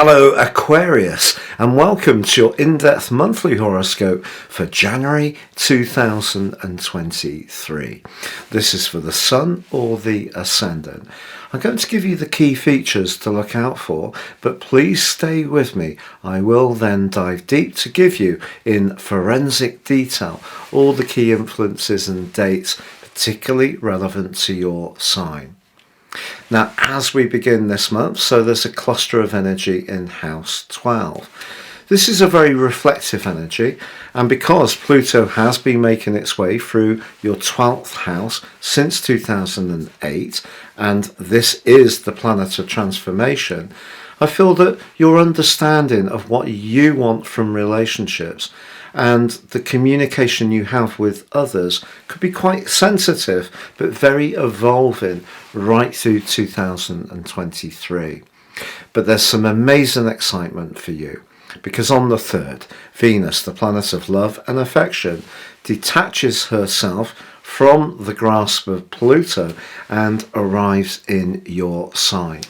Hello Aquarius, and welcome to your in-depth monthly horoscope for January 2023. This is for the Sun or the Ascendant. I'm going to give you the key features to look out for, but please stay with me. I will then dive deep to give you in forensic detail all the key influences and dates particularly relevant to your sign. Now, as we begin this month, so there's a cluster of energy in house 12. This is a very reflective energy, and because Pluto has been making its way through your 12th house since 2008, and this is the planet of transformation, I feel that your understanding of what you want from relationships and the communication you have with others could be quite sensitive but very evolving right through 2023. But there's some amazing excitement for you, because on the 3rd, Venus, the planet of love and affection, detaches herself from the grasp of Pluto and arrives in your sign.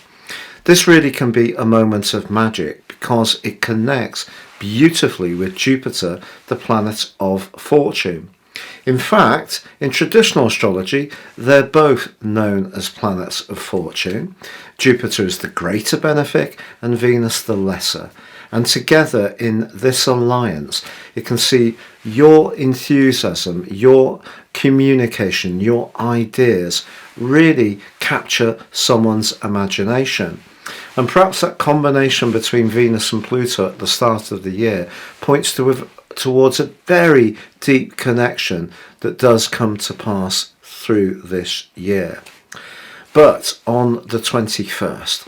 This really can be a moment of magic because it connects beautifully with Jupiter, the planet of fortune. In fact, in traditional astrology, they're both known as planets of fortune. Jupiter is the greater benefic and Venus the lesser. And together in this alliance, you can see your enthusiasm, your communication, your ideas really capture someone's imagination. And perhaps that combination between Venus and Pluto at the start of the year points towards a very deep connection that does come to pass through this year. But on the 21st,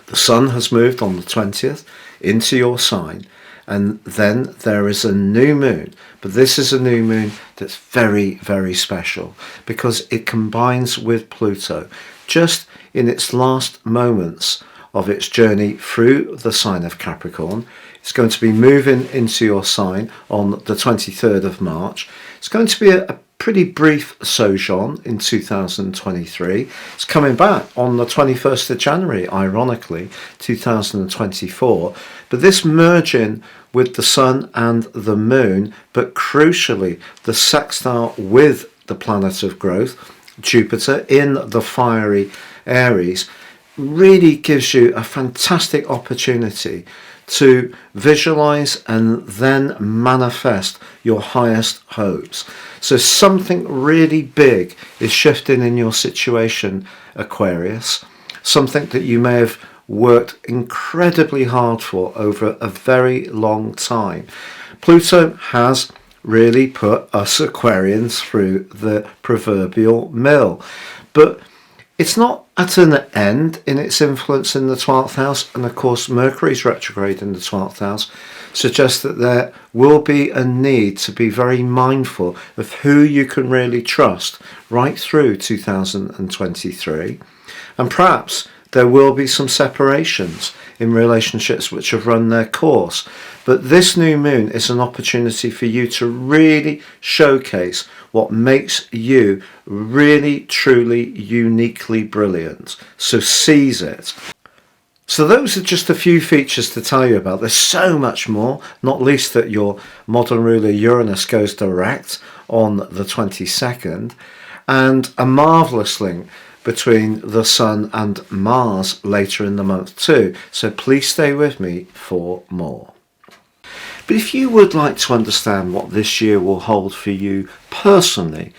the Sun has moved on the 20th into your sign, and then there is a new moon. But this is a new moon that's very, very special because it combines with Pluto just in its last moments of its journey through the sign of Capricorn. It's going to be moving into your sign on the 23rd of March. It's going to be a pretty brief sojourn in 2023. It's coming back on the 21st of January, ironically, 2024. But this merging with the Sun and the Moon, but crucially the sextile with the planet of growth, Jupiter, in the fiery Aries, really gives you a fantastic opportunity to visualize and then manifest your highest hopes. So something really big is shifting in your situation, Aquarius, something that you may have worked incredibly hard for over a very long time. Pluto has really put us Aquarians through the proverbial mill, but it's not at an end in its influence in the 12th house, and of course Mercury's retrograde in the 12th house suggests that there will be a need to be very mindful of who you can really trust right through 2023, and perhaps there will be some separations in relationships which have run their course. But this new moon is an opportunity for you to really showcase what makes you really, truly, uniquely brilliant. So seize it. So those are just a few features to tell you about. There's so much more, not least that your modern ruler Uranus goes direct on the 22nd, and a marvellous link between the Sun and Mars later in the month too. So please stay with me for more. But if you would like to understand what this year will hold for you personally,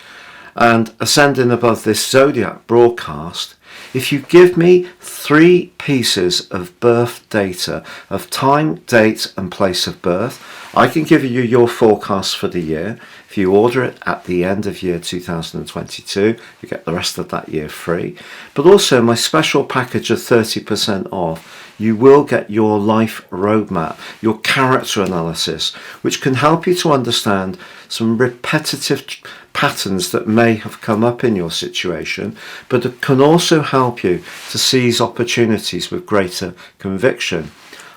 and ascending above this zodiac broadcast, if you give me 3 pieces of birth data of time, date and place of birth, I can give you your forecast for the year. If you order it at the end of year 2022, you get the rest of that year free. But also my special package of 30% off. You will get your life roadmap, your character analysis, which can help you to understand some repetitive patterns that may have come up in your situation, but it can also help you to seize opportunities with greater conviction.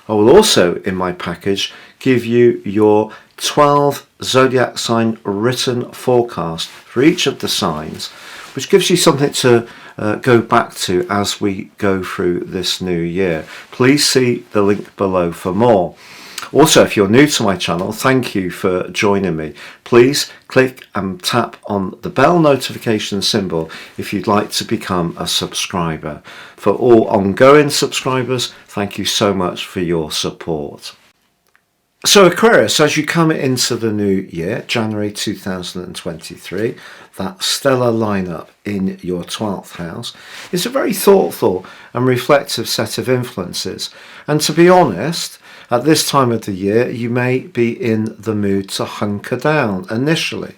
I will also, in my package, give you your 12 zodiac sign written forecast for each of the signs, which gives you something to go back to as we go through this new year. Please see the link below for more. Also, if you're new to my channel, thank you for joining me. Please click and tap on the bell notification symbol if you'd like to become a subscriber. For all ongoing subscribers, thank you so much for your support. So Aquarius, as you come into the new year, January 2023, that stellar lineup in your 12th house is a very thoughtful and reflective set of influences. And to be honest, at this time of the year, you may be in the mood to hunker down initially.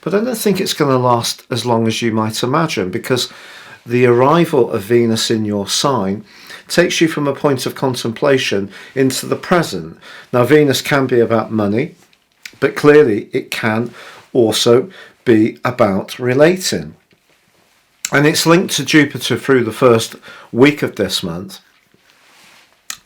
But I don't think it's going to last as long as you might imagine, because the arrival of Venus in your sign takes you from a point of contemplation into the present. Now, Venus can be about money, but clearly it can also be about relating. And it's linked to Jupiter through the first week of this month,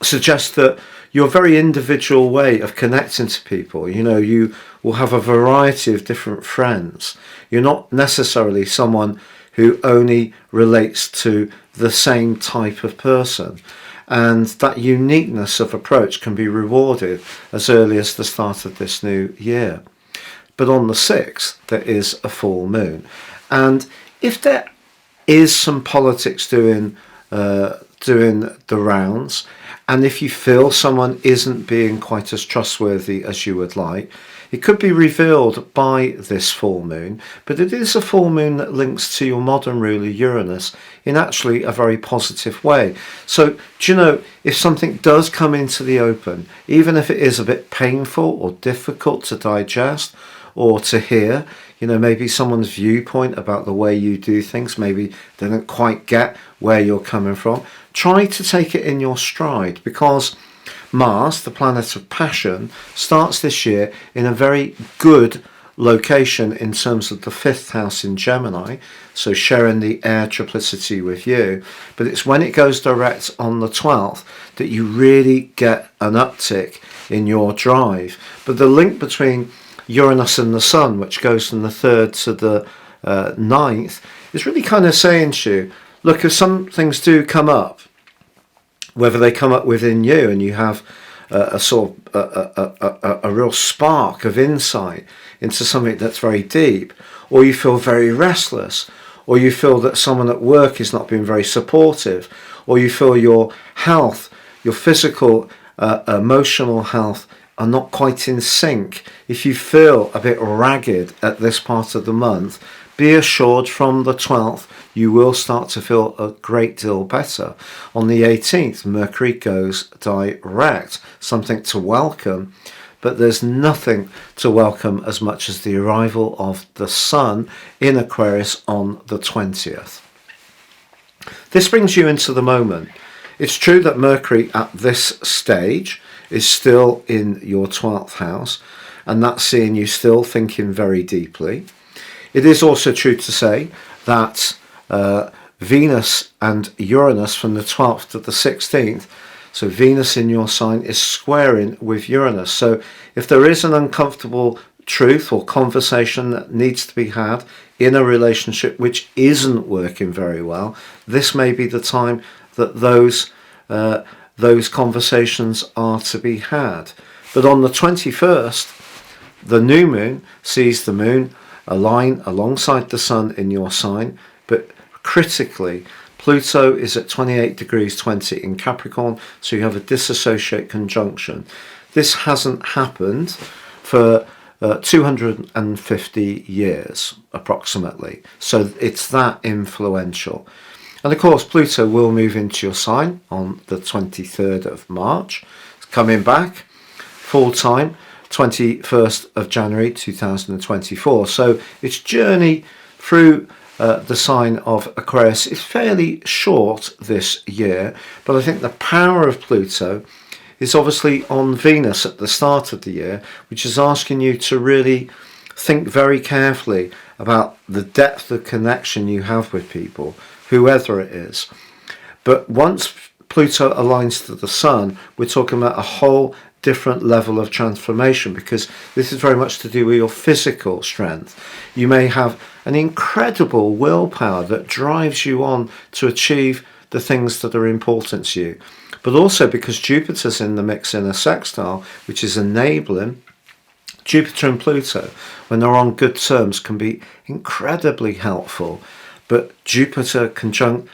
suggests that your very individual way of connecting to people, you will have a variety of different friends. You're not necessarily someone who only relates to the same type of person. And that uniqueness of approach can be rewarded as early as the start of this new year. But on the 6th, there is a full moon. And if there is some politics doing the rounds, and if you feel someone isn't being quite as trustworthy as you would like, it could be revealed by this full moon, but it is a full moon that links to your modern ruler Uranus in actually a very positive way. So, if something does come into the open, even if it is a bit painful or difficult to digest or to hear, maybe someone's viewpoint about the way you do things, maybe they don't quite get where you're coming from, try to take it in your stride, because Mars, the planet of passion, starts this year in a very good location in terms of the 5th house in Gemini, so sharing the air triplicity with you. But it's when it goes direct on the 12th that you really get an uptick in your drive. But the link between Uranus and the Sun, which goes from the 3rd to the 9th, is really kind of saying to you, look, if some things do come up, whether they come up within you and you have a real spark of insight into something that's very deep, or you feel very restless, or you feel that someone at work is not being very supportive, or you feel your health, your physical, emotional health are not quite in sync, if you feel a bit ragged at this part of the month, be assured from the 12th you will start to feel a great deal better. On the 18th, Mercury goes direct, something to welcome, but there's nothing to welcome as much as the arrival of the Sun in Aquarius on the 20th. This brings you into the moment. It's true that Mercury at this stage is still in your 12th house, and that's seeing you still thinking very deeply. It is also true to say that Venus and Uranus from the 12th to the 16th, so Venus in your sign is squaring with Uranus. So if there is an uncomfortable truth or conversation that needs to be had in a relationship which isn't working very well, this may be the time that those conversations are to be had. But on the 21st, the new moon sees the moon align alongside the Sun in your sign, but critically, Pluto is at 28 degrees 20 in Capricorn, so you have a dissociate conjunction. This hasn't happened for 250 years, approximately, so it's that influential. And of course, Pluto will move into your sign on the 23rd of March, it's coming back full time, 21st of January 2024. So its journey through the sign of Aquarius is fairly short this year, but I think the power of Pluto is obviously on Venus at the start of the year, which is asking you to really think very carefully about the depth of connection you have with people, whoever it is. But once Pluto aligns to the Sun, we're talking about a whole different level of transformation, because this is very much to do with your physical strength. You may have an incredible willpower that drives you on to achieve the things that are important to you, but also because Jupiter's in the mix in a sextile, which is enabling. Jupiter and Pluto, when they're on good terms, can be incredibly helpful, but Jupiter conjunct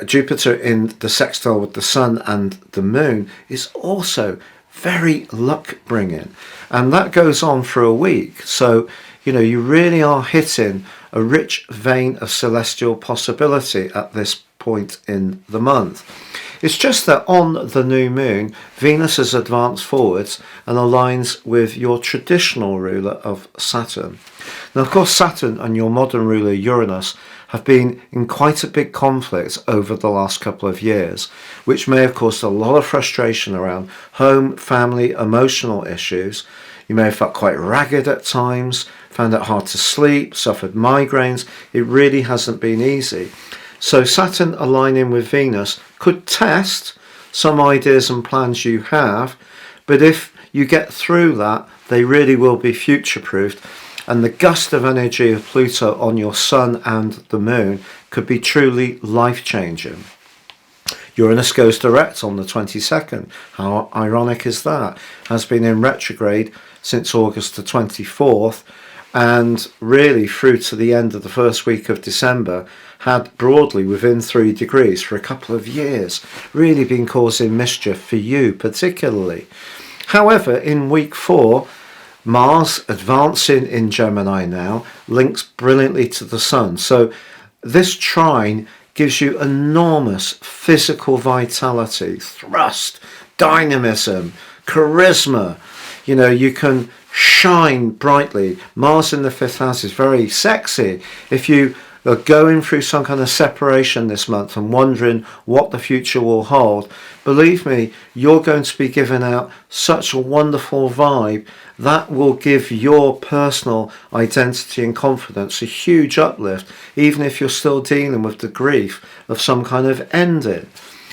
Jupiter in the sextile with the Sun and the Moon is also very luck bringing, and that goes on for a week. So you really are hitting a rich vein of celestial possibility at this point in the month. It's just that on the new moon, Venus has advanced forwards and aligns with your traditional ruler of Saturn. Now, of course, Saturn and your modern ruler Uranus have been in quite a big conflict over the last couple of years, which may have caused a lot of frustration around home, family, emotional issues. You may have felt quite ragged at times, found it hard to sleep, suffered migraines. It really hasn't been easy. So Saturn aligning with Venus could test some ideas and plans you have, but if you get through that, they really will be future-proofed, and the gust of energy of Pluto on your Sun and the Moon could be truly life-changing. Uranus goes direct on the 22nd. How ironic is that? Has been in retrograde since August the 24th, and really through to the end of the first week of December, had broadly within 3 degrees for a couple of years, really been causing mischief for you particularly. However, in week 4, Mars, advancing in Gemini now, links brilliantly to the Sun. So this trine gives you enormous physical vitality, thrust, dynamism, charisma. You can shine brightly. Mars in the 5th house is very sexy. If you are going through some kind of separation this month and wondering what the future will hold, believe me, you're going to be giving out such a wonderful vibe that will give your personal identity and confidence a huge uplift, even if you're still dealing with the grief of some kind of ending.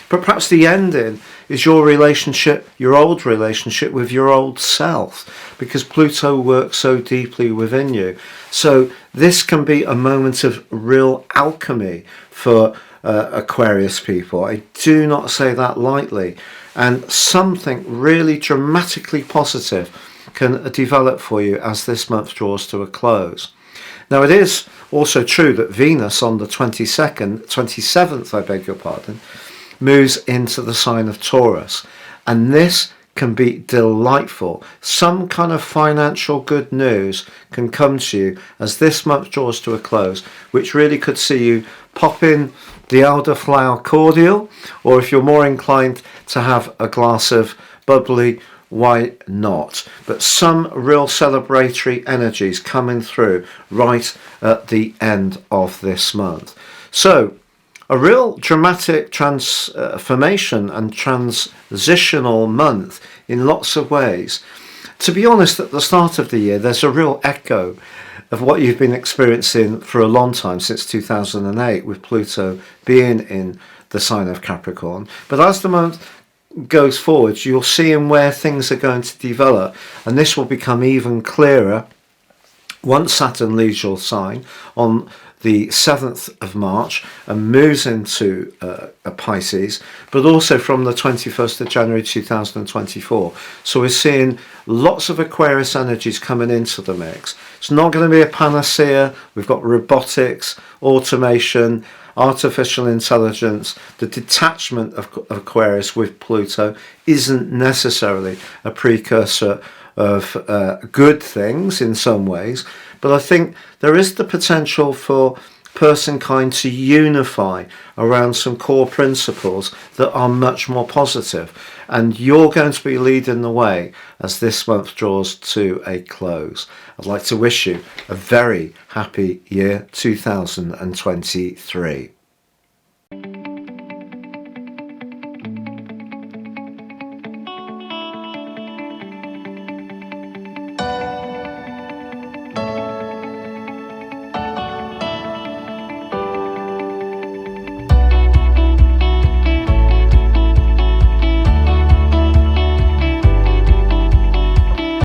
But perhaps the ending is your relationship, your old relationship with your old self, because Pluto works so deeply within you. So this can be a moment of real alchemy for Aquarius people. I do not say that lightly. And something really dramatically positive can develop for you as this month draws to a close. Now, it is also true that Venus on the 27th, I beg your pardon, moves into the sign of Taurus, and this can be delightful. Some kind of financial good news can come to you as this month draws to a close, which really could see you pop in the elderflower cordial, or if you're more inclined to have a glass of bubbly, why not? But some real celebratory energies coming through right at the end of this month. So a real dramatic transformation and transitional month in lots of ways. To be honest, at the start of the year, there's a real echo of what you've been experiencing for a long time, since 2008, with Pluto being in the sign of Capricorn. But as the month goes forward, you'll see in where things are going to develop, and this will become even clearer once Saturn leaves your sign on the 7th of March and moves into a Pisces, but also from the 21st of January 2024. So we're seeing lots of Aquarius energies coming into the mix. It's not going to be a panacea. We've got robotics, automation, artificial intelligence. The detachment of Aquarius with Pluto isn't necessarily a precursor of good things in some ways, but I think there is the potential for personkind to unify around some core principles that are much more positive, and you're going to be leading the way as this month draws to a close. I'd like to wish you a very happy year 2023.